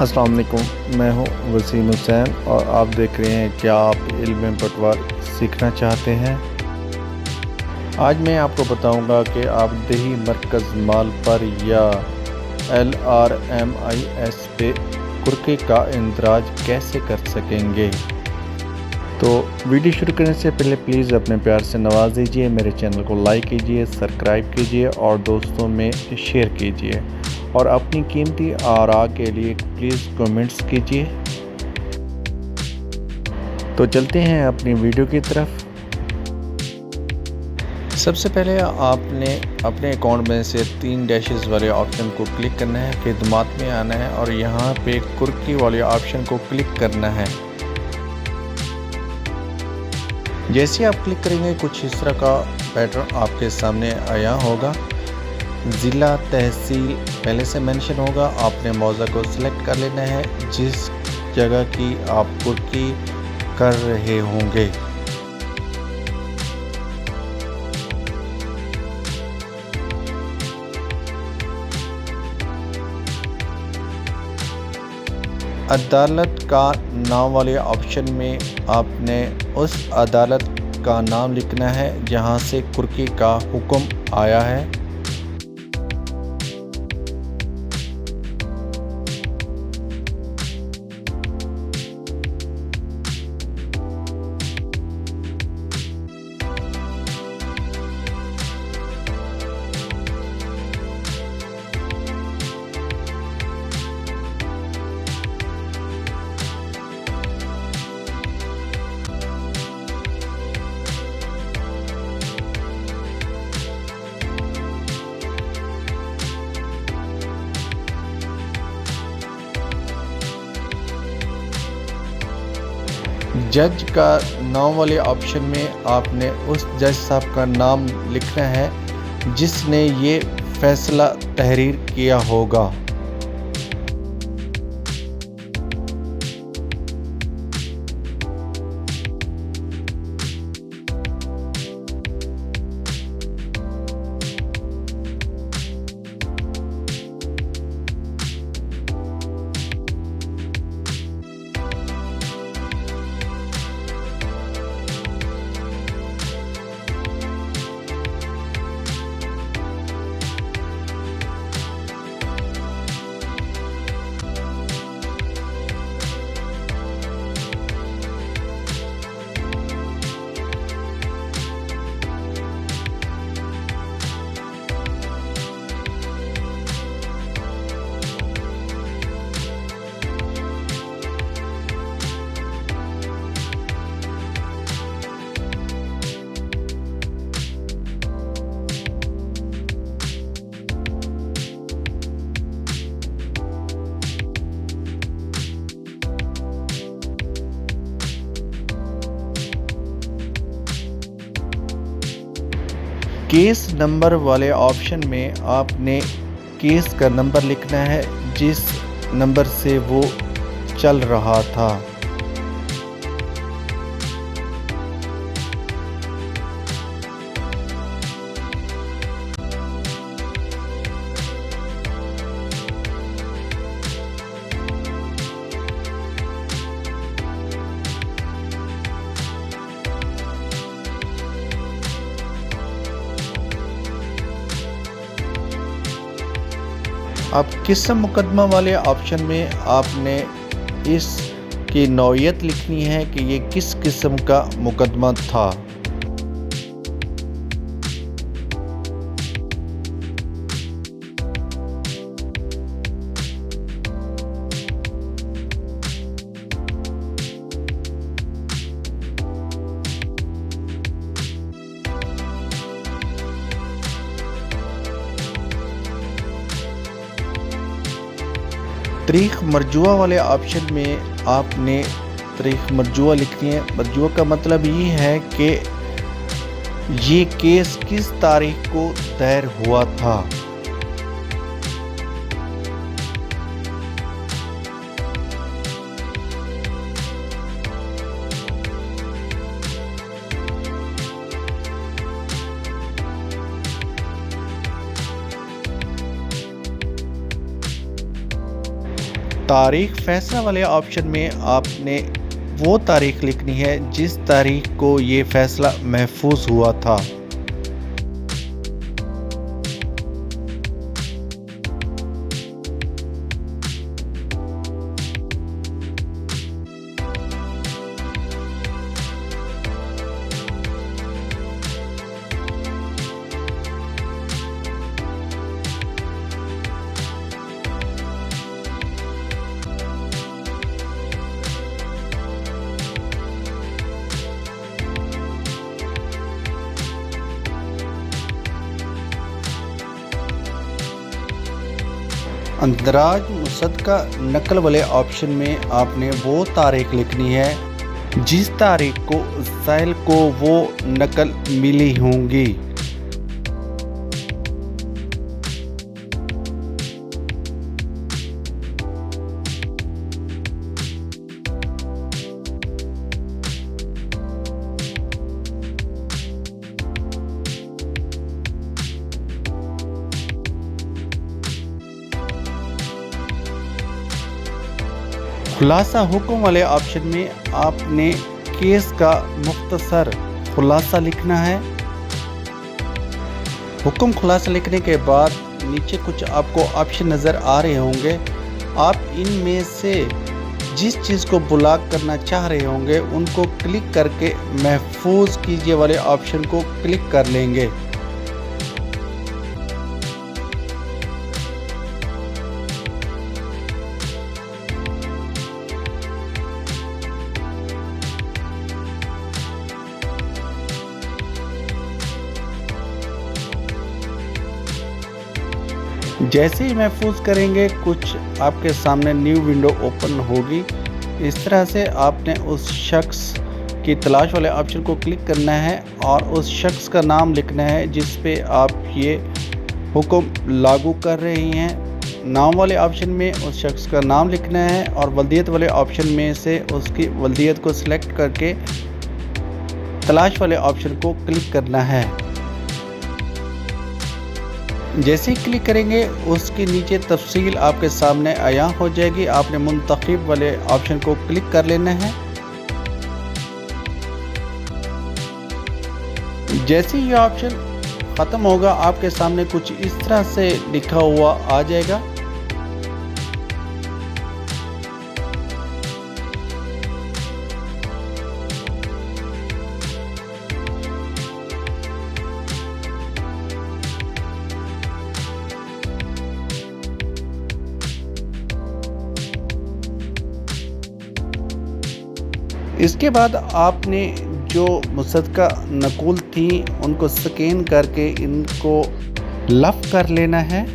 अस्सलाम वालेकुम, मैं हूं वसीम हुसैन और आप देख रहे हैं क्या आप इल्म पटवार सीखना चाहते हैं। आज मैं आपको बताऊंगा कि आप दही मरकज़ माल पर या LRMIS पे कुर्के का इंदराज कैसे कर सकेंगे। तो वीडियो शुरू करने से पहले प्लीज़ अपने प्यार से नवाज दीजिए, मेरे चैनल को लाइक कीजिए, सब्सक्राइब कीजिए और दोस्तों में शेयर कीजिए और अपनी कीमती आरा के लिए प्लीज़ कमेंट्स कीजिए। तो चलते हैं अपनी वीडियो की तरफ। सबसे पहले आपने अपने अकाउंट में से 3 डैशेस वाले ऑप्शन को क्लिक करना है, खिदमात में आना है और यहाँ पे कुर्की वाले ऑप्शन को क्लिक करना है। जैसे आप क्लिक करेंगे कुछ इस तरह का पैटर्न आपके सामने आया होगा। ज़िला तहसील पहले से मेंशन होगा, आपने मौज़ा को सिलेक्ट कर लेना है जिस जगह की आप कुर्की कर रहे होंगे। अदालत का नाम वाले ऑप्शन में आपने उस अदालत का नाम लिखना है जहां से कुर्की का हुक्म आया है। जज का नाम वाले ऑप्शन में आपने उस जज साहब का नाम लिखना है जिसने ये फैसला तहरीर किया होगा। केस नंबर वाले ऑप्शन में आपने केस का नंबर लिखना है जिस नंबर से वो चल रहा था। अब किस्म मुकदमा वाले ऑप्शन में आपने इसकी नौयत लिखनी है कि ये किस किस्म का मुकदमा था। तारीख मरजुआ वाले ऑप्शन में आपने तारीख मरजुआ लिखनी है। मरजुआ का मतलब ये है कि ये केस किस तारीख को दायर हुआ था। तारीख फैसला वाले ऑप्शन में आपने वो तारीख लिखनी है जिस तारीख को ये फैसला महफूज हुआ था। अंदराज मुसद्दका नकल वाले ऑप्शन में आपने वो तारीख लिखनी है जिस तारीख को साइल को वो नकल मिली होंगी। खुलासा हुक्म वाले ऑप्शन में आपने केस का मुख्तसर खुलासा लिखना है। हुक्म खुलासा लिखने के बाद नीचे कुछ आपको ऑप्शन नज़र आ रहे होंगे। आप इनमें से जिस चीज़ को ब्लॉक करना चाह रहे होंगे उनको क्लिक करके महफूज कीजिए वाले ऑप्शन को क्लिक कर लेंगे। जैसे ही महफूज करेंगे कुछ आपके सामने न्यू विंडो ओपन होगी। इस तरह से आपने उस शख्स की तलाश वाले ऑप्शन को क्लिक करना है और उस शख्स का नाम लिखना है जिस पे आप ये हुक्म लागू कर रही हैं। नाम वाले ऑप्शन में उस शख्स का नाम लिखना है और वल्दियत वाले ऑप्शन में से उसकी वल्दियत को सिलेक्ट करके तलाश वाले ऑप्शन को क्लिक करना है। जैसे ही क्लिक करेंगे उसके नीचे तफसील आपके सामने आया हो जाएगी। आपने मुंतखब वाले ऑप्शन को क्लिक कर लेना है। जैसे ही ये ऑप्शन ख़त्म होगा आपके सामने कुछ इस तरह से लिखा हुआ आ जाएगा। इसके बाद आपने जो मुसद्दका नकूल थी उनको स्कैन करके इनको लफ कर लेना है।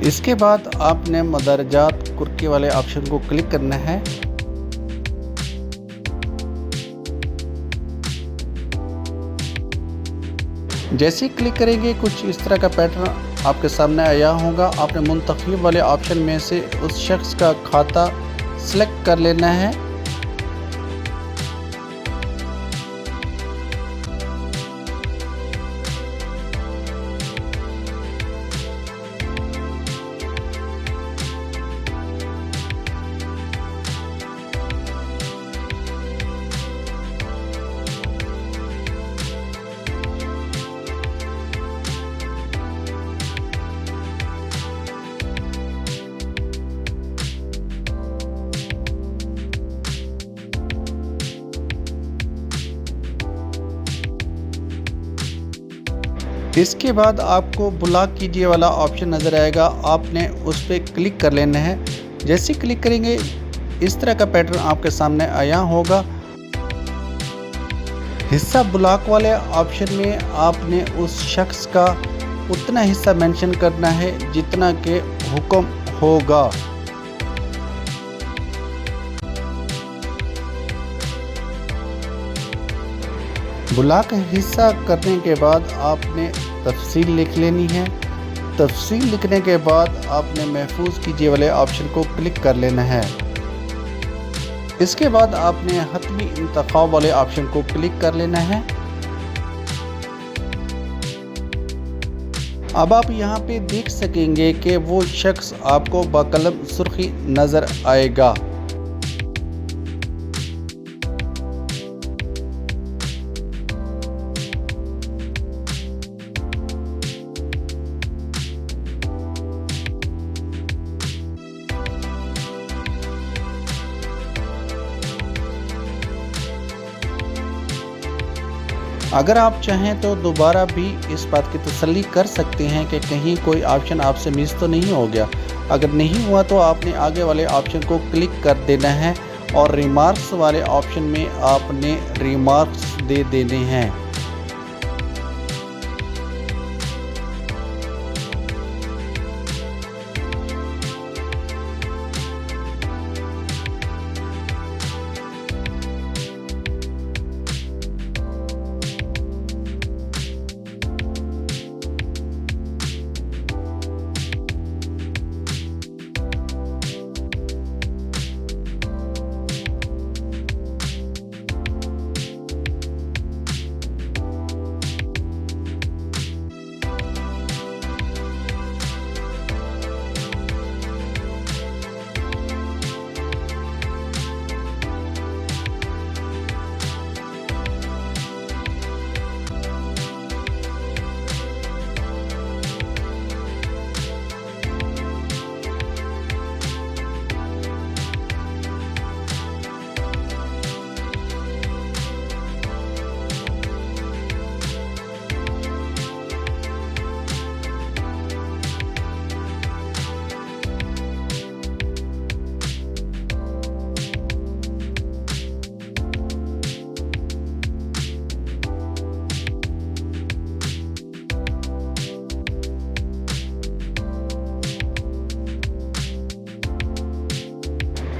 इसके बाद आपने मदरजात कुर्की वाले ऑप्शन को क्लिक करना है। जैसे ही क्लिक करेंगे कुछ इस तरह का पैटर्न आपके सामने आया होगा। आपने मुंतखब वाले ऑप्शन में से उस शख्स का खाता सिलेक्ट कर लेना है। इसके बाद आपको ब्लॉक कीजिए वाला ऑप्शन नज़र आएगा, आपने उस पर क्लिक कर लेना है। जैसे क्लिक करेंगे इस तरह का पैटर्न आपके सामने आया होगा। हिस्सा ब्लॉक वाले ऑप्शन में आपने उस शख्स का उतना हिस्सा मेंशन करना है जितना के हुक्म होगा। ब्लॉक हिस्सा करने के बाद आपने तफसील लिख लेनी है। तफसील लिखने के बाद आपने महफूज कीजिए वाले ऑप्शन को क्लिक कर लेना है। इसके बाद आपने हतमी इंतखाब वाले ऑप्शन को क्लिक कर लेना है। अब आप यहाँ पे देख सकेंगे कि वो शख्स आपको बकलम सुर्खी नज़र आएगा। अगर आप चाहें तो दोबारा भी इस बात की तसल्ली कर सकते हैं कि कहीं कोई ऑप्शन आपसे मिस तो नहीं हो गया। अगर नहीं हुआ तो आपने आगे वाले ऑप्शन को क्लिक कर देना है और रिमार्क्स वाले ऑप्शन में आपने रिमार्क्स दे देने हैं।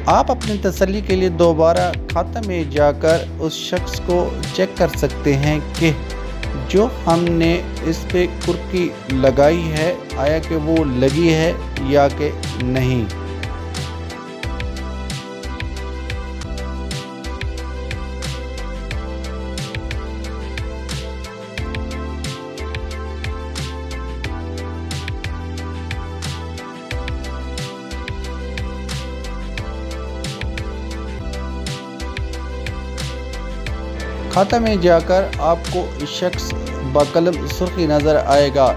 आप अपनी तसल्ली के लिए दोबारा खाता में जाकर उस शख्स को चेक कर सकते हैं कि जो हमने इस पे कुर्की लगाई है आया कि वो लगी है या कि नहीं। खाता में जाकर आपको शख्स बकलम सुर्खी नज़र आएगा।